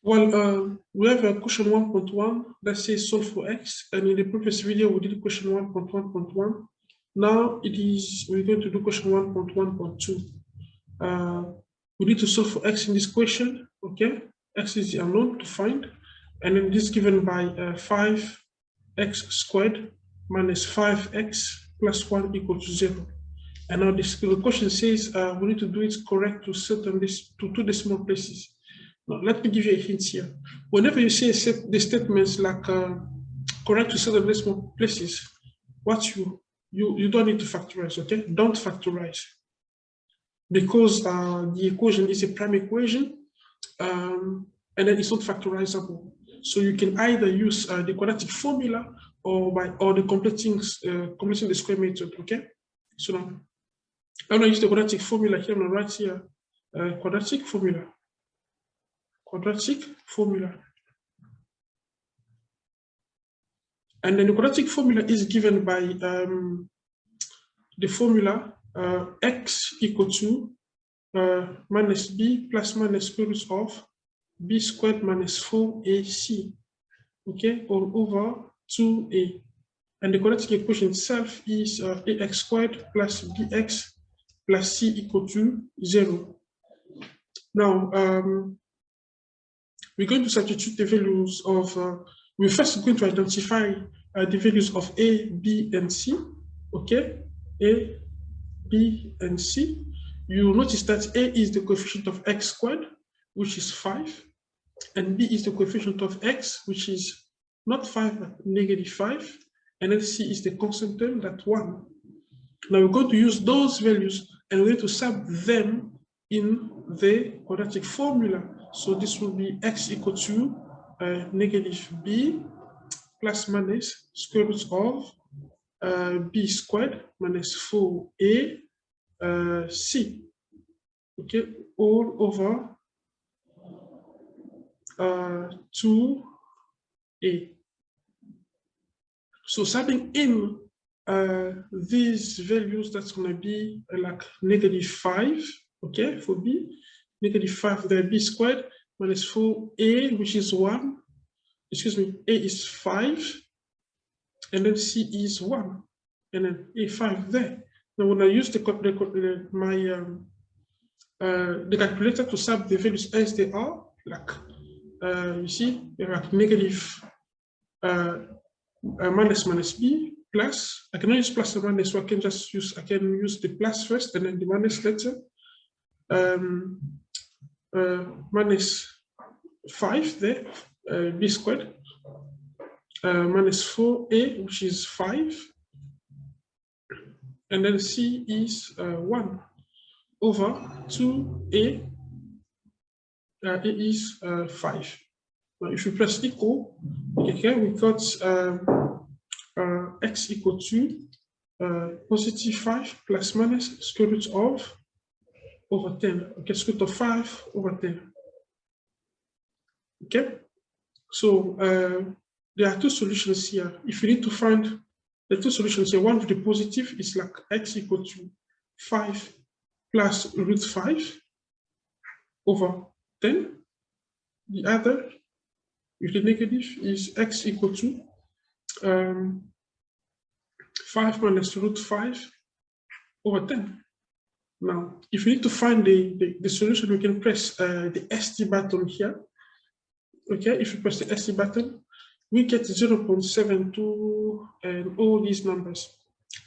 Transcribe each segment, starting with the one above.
Well, we have a question 1.1 that says solve for x, and in the previous video we did question 1.1.1. Now we're going to do question 1.1.2. We need to solve for x in this question. Okay, x is the unknown to find, and then this is given by 5x squared minus 5x plus 1 equal to 0. And now the question says we need to do it correct to to two decimal places. Now, let me give you a hint here. Whenever you see the statements like correct to certain decimal places, what you don't need to factorize, okay? Don't factorize. Because the equation is a prime equation, and then it's not factorizable. So you can either use the quadratic formula or the completing the square method, okay? So now I'm going to use the quadratic formula here. I'm going to write here quadratic formula. And then the quadratic formula is given by the formula x equal to minus b plus minus square root of b squared minus 4ac, okay, all over 2a. And the quadratic equation itself is ax squared plus bx plus c equal to 0. Now, we're going to substitute the values of, we're first going to identify the values of a, b, and c, okay? A, b, and c. You notice that a is the coefficient of x squared, which is 5, and b is the coefficient of x, which is not 5, but -5, and then c is the constant term, that 1. Now we're going to use those values and we're going to sub them in the quadratic formula. So this will be x equal to -b plus minus square root of b squared minus 4a c, okay, all over 2a. So subbing in these values, that's going to be like -5, okay, for b, -5 there, b squared minus 4a, which is 1, excuse me, a is 5, and then c is 1, and then a5 there. Now when I use the calculator to sub the values as they are, like you see, they're like minus b plus. I cannot use plus or minus, so I can use the plus first and then the minus later. Minus 5 there, b squared, minus 4a, which is 5, and then c is 1 over 2a, a is 5. Now if you press equal, okay, we got x equal to positive 5 plus minus square root of over 10, okay, square root of 5 over 10. Okay, so there are two solutions here. If you need to find the two solutions here, one with the positive is like x equal to 5 plus root 5 over 10. The other with the negative is x equal to 5 minus root 5 over 10. Now, if you need to find the solution, we can press the ST button here. Okay, if you press the ST button, we get 0.72 and all these numbers,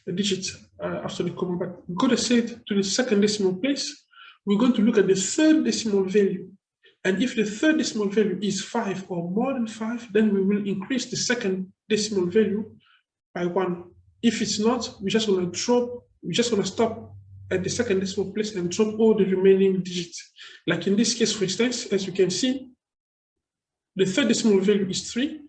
the digits after the comma. But we're going to set to the second decimal place. We're going to look at the third decimal value. And if the third decimal value is 5 or more than 5, then we will increase the second decimal value by 1. If it's not, we're just going to stop at the second decimal place and drop all the remaining digits. Like in this case, for instance, as you can see, the third decimal value is 3.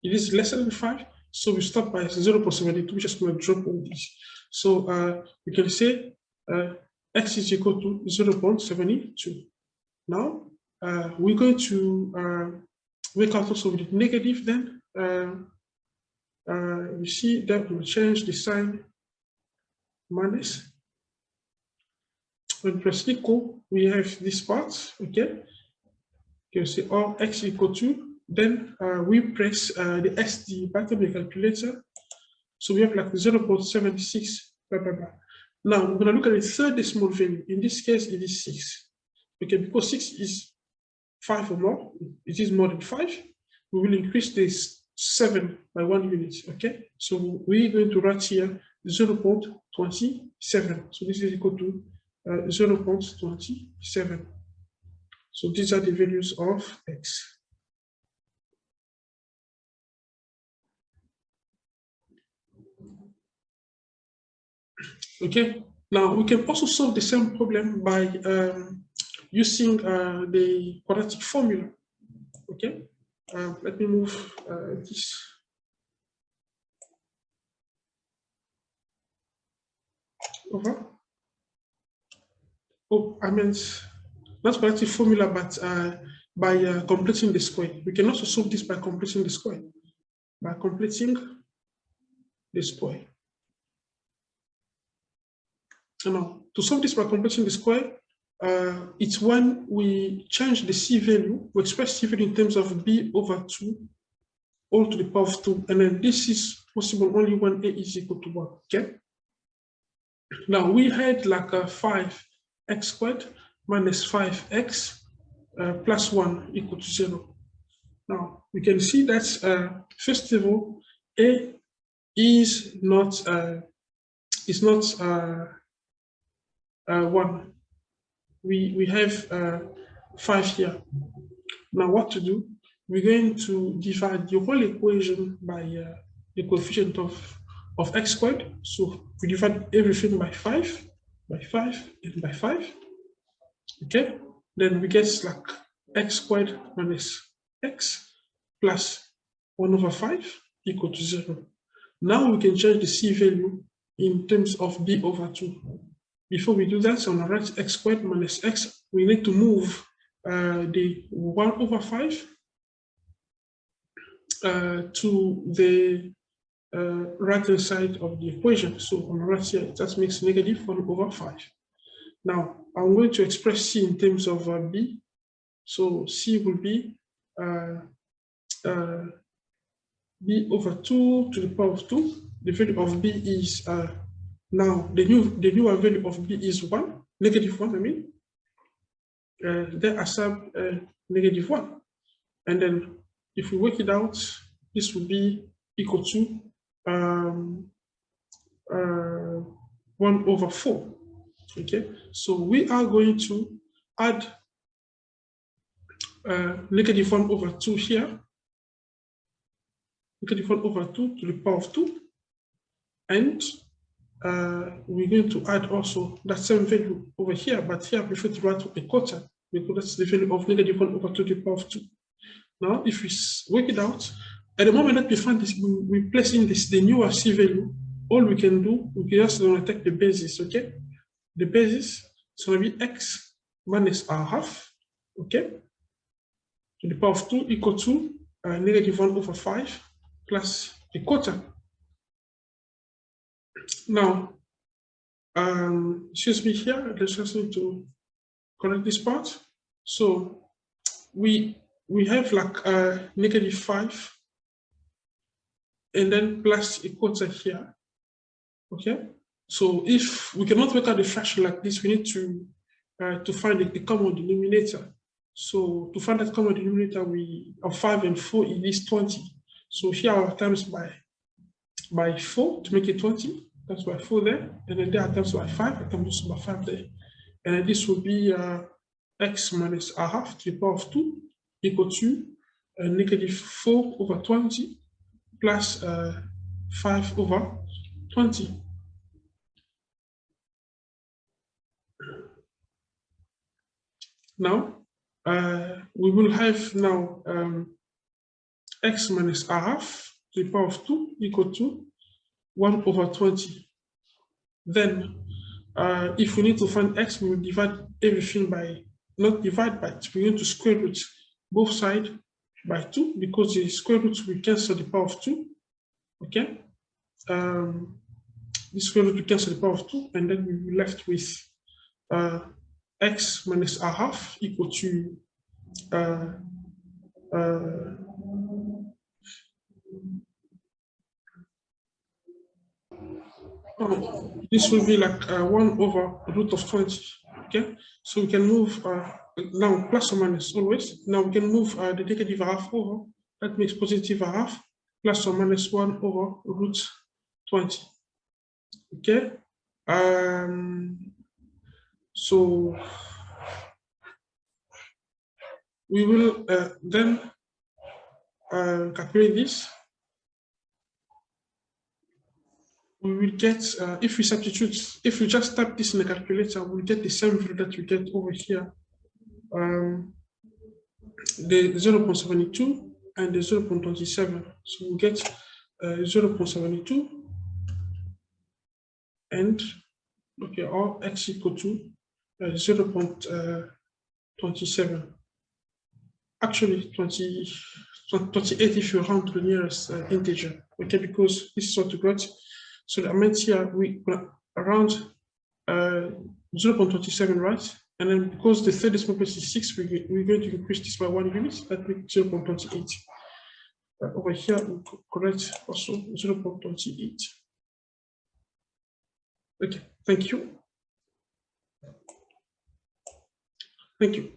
It is lesser than 5, so we stop by 0.72. We're just going to drop all these. So we can say x is equal to 0.72. Now we're going to work out also with the negative. Then you see that we change the sign minus. When we press equal, we have this part, okay? You say all x equal to, then we press the SD button on the calculator. So we have like 0.76, blah, blah, blah. Now we're gonna look at the third decimal value. In this case, it is 6. Okay, because 6 is 5 or more, it is more than 5. We will increase this 7 by 1 unit. Okay, so we're going to write here 0.27. So this is equal to 0.27. So these are the values of x. Okay, now we can also solve the same problem by using the quadratic formula. Okay, let me move this. Over. Oh, I meant not quadratic formula, but by completing the square. We can also solve this by completing the square. By completing the square. Now, to solve this by completing the square, it's when we change the c value, we express c value in terms of b over 2 all to the power of 2, and then this is possible only when a is equal to 1. Okay. Now we had like 5x squared minus 5x plus 1 equal to 0. Now we can see that first of all, a is not 1. We have 5 here. Now what to do? We're going to divide the whole equation by the coefficient of x squared. So we divide everything by 5, and by 5. Okay, then we get like x squared minus x plus 1 over 5 equal to 0. Now we can change the c value in terms of b over 2. Before we do that, so on the right, x squared minus x, we need to move the 1 over 5 to the right-hand side of the equation. So on the right here, it just makes negative 1 over 5. Now, I'm going to express c in terms of b. So c will be b over 2 to the power of 2. The value of b is now the new value of b is 1, negative 1, I mean. Then I sub negative 1. And then if we work it out, this will be equal to 1 over 4. Okay, so we are going to add negative 1 over 2 here, negative 1 over 2 to the power of 2, and we're going to add also that same value over here, but here I prefer to write a quarter because that's the value of negative 1 over 2 to the power of 2. Now, if we work it out, at the moment that we find this, we place in this the newer c value. All we can do, we can just take the basis. Okay, the basis is going to be x minus r half. Okay, to the power of 2 equal to negative 1 over 5 plus a quarter. Now, excuse me here, let's just need to correct this part. So we have like negative 5 and then plus a quarter here. Okay, so if we cannot work out the fraction like this, we need to find the common denominator. So to find that common denominator, of 5 and 4, it is 20. So here are times by 4 to make it 20. That's by 4 there, and then there are times by 5. I can also by 5 there, and this will be x minus r half to the power of 2 equal to negative 4 over 20 plus 5 over 20. Now we will have now x minus r half to the power of 2 equal to 1 over 20. Then if we need to find x, we will divide everything by, not divide by, we're going to square root both sides by 2 because the square root will cancel the power of 2. Okay, the square root will cancel the power of 2, and then we'll be left with x minus r half equal to This will be like 1 over root of 20. Okay, so we can move now plus or minus always. Now we can move the negative half over. That makes positive half plus or minus 1 over root 20. Okay, so we will then calculate this. We will get, if we substitute, if we just type this in the calculator, we'll get the same value that we get over here. The 0.72 and the 0.27. So we'll get 0.72 and, okay, or x equal to 0.27. Actually, 28 if you round to the nearest integer, okay, because this is what we got. So the amount here, we around 0.27, right? And then because the third decimal place is 6, we're going to increase this by 1 unit. That makes 0.28. Over here, we correct also 0.28. Okay, thank you. Thank you.